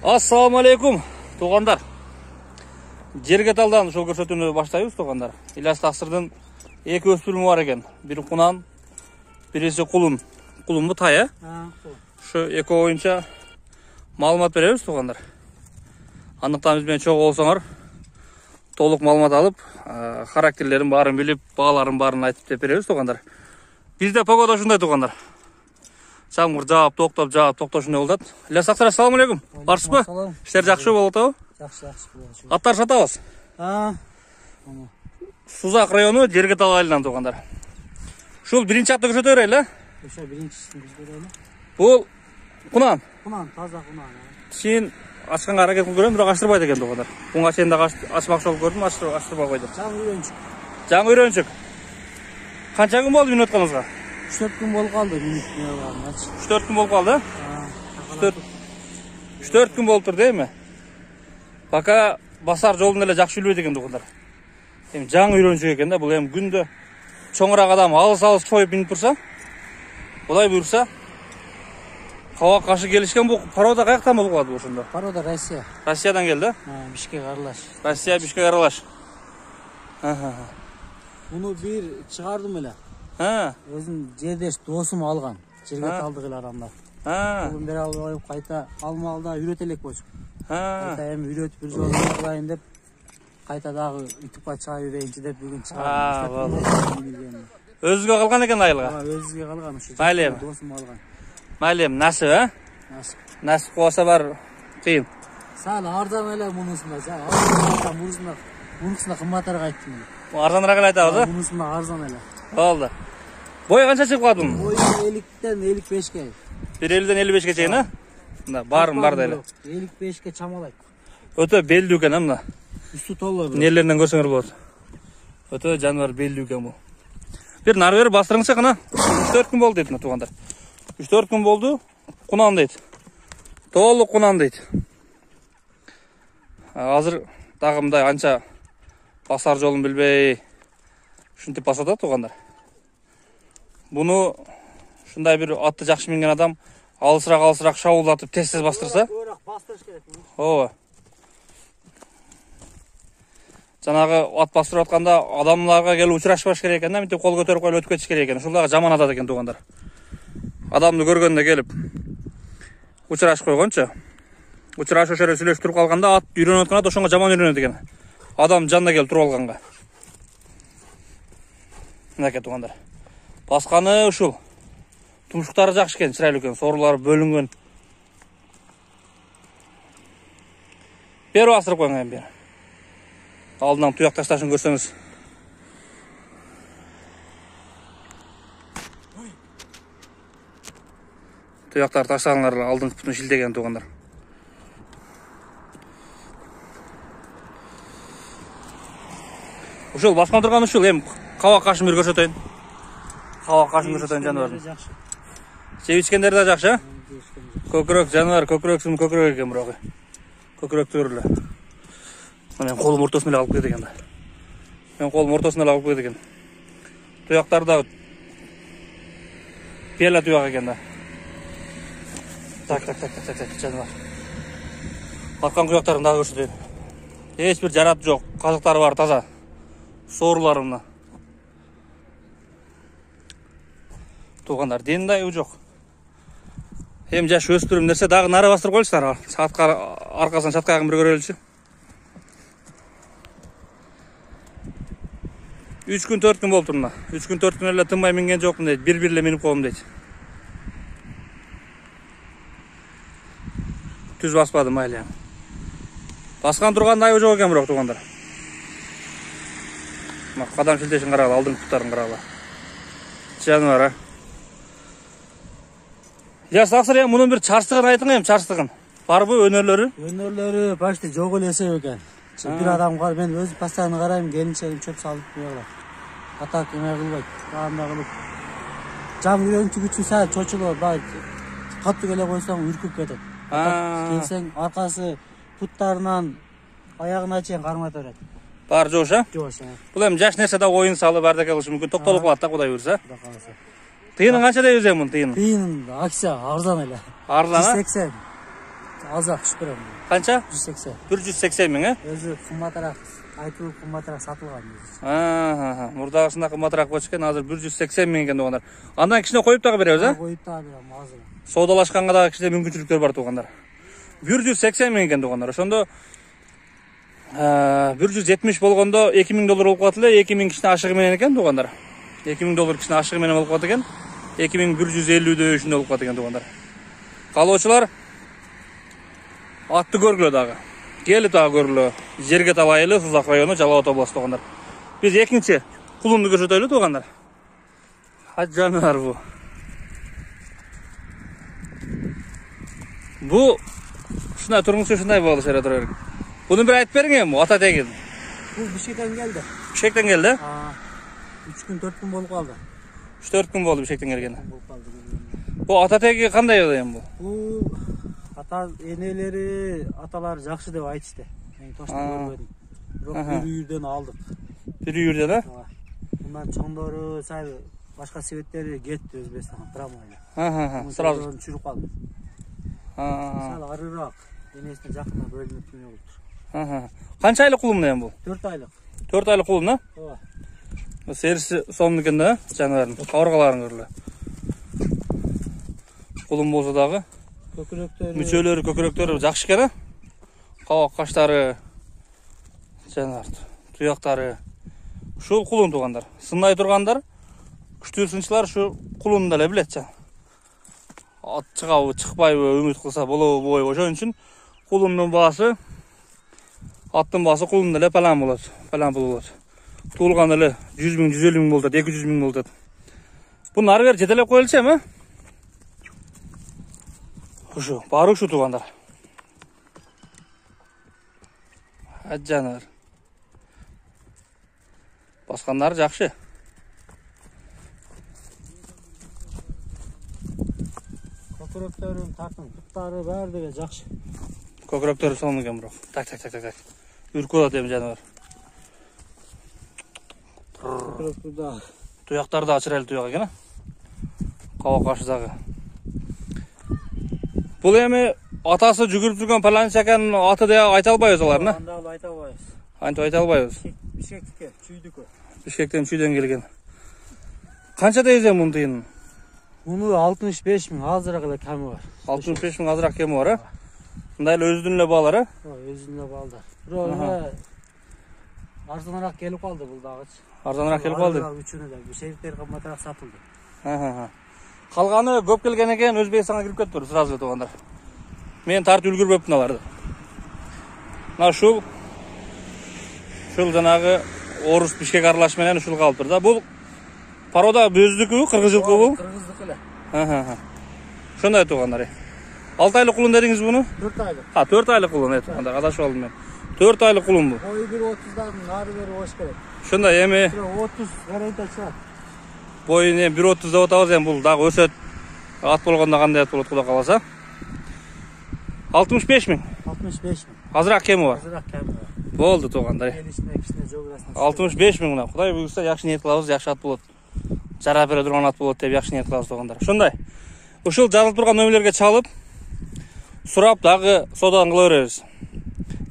Assalamu alaikum, туғандар. Жерге талдан шол көрсөтүүнү баштайбыз, туғандар. Ильяс Тақсырдын эки өспүрүмү бар экен. Бири кунан, бирisi кулун. Кулунбу тай, Ушу эки боюнча маалымат беребиз, туғандар. Андыктан биз менен чогуу болсоңор, толук маалымат алып, характерлерин баарын билип, бааларын баарын айтып деп беребиз, туғандар. Бизде погода ушундай, туғандар. Жамгыр жаап, токтоп ушундай болот. Ильяс Тақсыр, ассаламу алейкум. Барсызбы? Иштер жакшы болуп атабы? Жакшы. Аттар сатабыз. Сузак району Жергетал айылынан, туғандар. Ушул биринчи атты көрсөтө берели, Ошо биринчисин көрсөтө берели. Бул кунан. Кунан, таза кунан. Чейин ачканга аракет кылып көрөм, бирок ачтырбайт экен, туғандар. Буга чейин да ачмакчы болуп көрдүм, ачтырбай койду. Жаңы үйрөнчүк. Канча күн болду минут атканыңызга? 3-4 күн болуп калды, минут. 3-4 күн болуп калды? 3-4 күн болуп тур, дейми? Пока басар жолун эле жакшы билбейт экен, туғандар. Эми жаңы үйрөнчүк экен да, бул эми күндө чоңураак адам алыс чоюп минип турса, Кудай буйрса, каба каршы келишкен бул порода каяктан болуп калат бул ошондо? Порода Россия. Россиядан келди? Бишкек аралаш. Россия Бишкек аралаш. Муну бир чыгардым эле. Өзүм жердеш досум алган. Жергеталдык эле адамдар. Бүгүн бери алып коюп кайта алмалда үйрөтө элек болчу. Кайта эми үйрөтүп бир жолу кылайын деп кайта дагы ютубка чыга берейинчи деп бүгүн чыгардым. Өзүгө калган экен айылга? Өзүгө калган ушу. Майлем. Досум алган. Майлем, насып, Насып кылса бар кыйын. Сал арзан эле мунусунда, мунусунда кымбатыраак айттым. Арзаныраак эле айтабыз, Мунусунда арзан эле. Болду. Бою канча чыгып калат бунун? Бою 50ден 55ке. 50ден 55ке чейин, Мына барын бар деле. 55ке чамалайт. Өтө белдүү экен, мына. Үстү толуу. Нелеринен көрсөңөр болот. Өтө жаныбар белдүү экен бул. Бир нары бери бастырыңызчы кана. 3-4 күн болду дейт мына туғандар. 3-4 күн болду. Кунан дейт. Толук кунан дейт. Азыр дагы мындай анча басар жолун билбей ушинтип басат туғандар. Буну ушундай бир атты жакшы минген адам алысыраак шабуулдатып тез бастырса, бастырыш керек. ооба. Жанагы ат бастырып атканда адамдарга келип учурашпаш керек экен да, мынтип кол көтөрүп коюп өтүп кетиш керек экен. Ушул дагы жаман атат экен, туғандар. Адамды көргөндө келип учурашып койгончу. Учурашып ошо сүйлөшүп туруп калганда ат үйрөнүп аткан ат ошонго жаман үйрөнөт экен. Адам жанына келип туруп алганга. Мынакей, туғандар. Басканы ушул. Тумшуктары жакшы экен, чырайлуу экен, соорулары бөлүнгөн. Бери бастырып коюң эми. Алдынан туяк ташташын көрсөңүз. Туяктар таштагандар алдыңкы бутун шилтеген, туғандар. Ушул баскан турган ушул эми каба кашын бир көрсөтөйүн. Каба кашын көрсөтөйүн жаныбарын. Жеп ичкендер да жакшы, Көкүрөк жаныбар, көкүрөксүн көкүрөк экен бирок. Көкүрөк төрүлө. Мен колум ортосуна эле алып кетет экен да. Туяктар да пела туяк экен да. Так, жаныбар. Аткан туяктарын дагы көрсөтөйүн. Эч бир жарат жок, казыктары бар, таза. Сооруларына. Туғандар, ден дайы жок. Эми жаш өспүрүм нерсе дагы нары бастырып коелучудар. Аркасынан чаткагын бир көрөлүчү. 3 күн 4 күн болуп тур мына. 3 күн 4 күн эле тынбай минген жокмун дейт. Бир эле минип коем дейт. Түз баспады майлы. Баскан турган дайы жок экен бирок, туғандар. Мына кадам шилтешин карагыла, алдыңкы буттарын карагыла. Жаныбар, Ильяс Тақсыр, мунун бир чарчтыгын айтыңыз, эми чарчтыгын. Барбы өнөрлөрү? Өнөрлөрү почти жок эле эсеп экен. Бир адам бар, мен өзүм постоянно карайм, келинчегим чөп салып коёлар. Атак эме кылбайт, кандай кылып. Жаңы үйрөнчүк үчүн саат чочулуп, катты келе койсоң үркүп кетет. Келсең аркасы буттарынан аягына чейин кармата берет. Бар жош, Жош. Бул эми жаш нерсе да оюн салып бардак кылышы мүмкүн, токтолуп калат да, Кудай буйрса. Тыйыны канча дейбиз эми мунун тыйынын? Тыйын акция арзан эле. Арзан, 180. азыраак түшүп берем. Канча? 180. 180 миң, э? Өзү кымбатыраак, айтылып кымбатыраак сатылган. Мурдагысында кымбатыраак болчу экен, азыр 180 миң экен туугандар. Андан кичине коюп дагы беребиз, э? Коюп дагы берем азыр. Соодалашканга дагы кичине мүмкүнчүлүктөр бар туугандар. 180 миң экен туугандар. Ошондо 170 болгондо 2000 доллар болуп калат эле, 2000 кичине ашыгы менен экен туугандар. 2000 доллар кичине ашыгы менен болуп калат экен. 2150 үчүндө болуп калат экен туугандар. Калоочулар атты көргүлө дагы. Келип дагы көргүлө. Жерге талайылы, Сузак району, Жалал Ата областы туугандар. Биз экинчи кулумду көрсөтөлү туугандар. Жанар бу. Бу ушундай турмушу ушундай болду шере тура берик. Буну бир айтып бериң эми, ата тегин. Бул Бишкектен келди. Бишкектен келди? 3 күн 4 күн болуп калды. 3-4 күн болду Бишкектен келгени. Болуп калды. Бу ата теги кандай эми бу? Бул ата энелери, аталары жакшы деп айтышты. Мен точно көрбөдүм. Бирок bir үйүрдөн алдык. Bir үйүрдөн, э? Мындан чоңдору, сай башка себеттери кетти Өзбекстанга промойло. Сразу чүрүп калды. Сал арыраак, энесине жакында бөлүнүп түнө болуптур. Канча айлык кулум эми бу? 4 айлык. 4 айлык кулум, э? Ооба. Серisi сонун экен да, жаныбарын. Кабыргаларын көрүлө. Кулум болсо дагы мүчөлөрү, көкүрөктөрү жакшы экен, э? Кабак каштары, жанар, туяктары. Ушул кулум туугандар. Сындай тургандар, күчтүү сынчылар ушу кулумду эле билет жан. Ат чыгабы, чыкпайбы, үмүт кылса болобу, ошон үчүн кулумдун баасы, аттын баасы кулумда эле палан болот, палан пул болот. Туулган эле 100 миң, 150 миң болот, 200 миң болот. Буну ары бери жетелеп коелучу эми, э? Ушу, баары ушу туугандар. Ажанар. Баскандары жакшы. Көкүрөктөрүн тартын, буттары баары деле жакшы. Көкүрөктөрү сонун экен бирок. Так. Үркүп атат эми жаныбар. Көкүрөктөр да. Туяктары да чырайлуу туяк экен, э? Кабак кашы дагы. Бул эми атасы жүгүрүп жүргөн паланча экен, аты деп айта албайбыз аларды, э? Анда айта албайбыз. Антип айта албайбыз. Бишкектике, чүйдүкө. Бишкектен чүйдөн келген. Канча дейсиң мунун тыйынын? Муну 65 миң, азыраак эле кеми бар. 65 миң азыраак кеми бар, э? Мындай эле өзүнүн эле баалар, э? Өзүнүн эле баалдар. Бирок арзаныраак келип калды бул дагычы. Арзаныраак келип калды. Үчүнө да бишектер кымбатыраак сатылды. Калганы көп келген экен, Өзбекстанга кирип кетиптир сразу туугандар. Мен тартып үлгүрбөпмүн аларды. Мына ушул жанагы орус Бишкек аралаш менен ушул калыптыр да. Бул порода бөздүкү, кыргыз жылкы бул. Кыргыздык эле. Ошондой туугандар. 6 айлык кулун дедиңиз буну? 4 айлык. 4 айлык кулун, туугандар. Адашып алдым мен. 4 айлык кулун бул. Бою 1.30дан нары бери болуш керек. Ошондой эми 30 гарантия чыгат. Бойун 1.30 деп атабыз, эми бул дагы өсөт. Ат болгондо кандай болот Кудай кааласа. 65 миң. 65 миң. Азыраак кеми бар. Азыраак кеми бар. Болду туугандар. Келишине кичине жогурасына. 65 миң мына. Кудай буйрса жакшы ниет кылабыз, жакшы ат болот. Жарап бере турган ат болот деп жакшы ниет кылабыз туугандар. Ошондой. Ушул жазылып турган нөмерлерге чалып, сурап дагы соодадан кыла беребиз.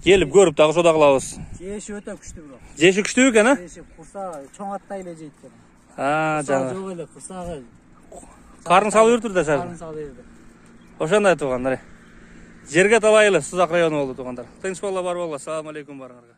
Келип көрүп дагы соода кылабыз. Жеши өтө күчтүү бирок. Жеши күчтүү экен, э? Жеши курса чоң аттай эле жейт экен. Жана. Жок эле курсагы. Карын салып үртүр да сар. Карын салып берди. Ошондой туугандар. Жерге талайылы Сузак району болду туугандар. Тынч боло бар болго. Ассаламу алейкум барыңарга.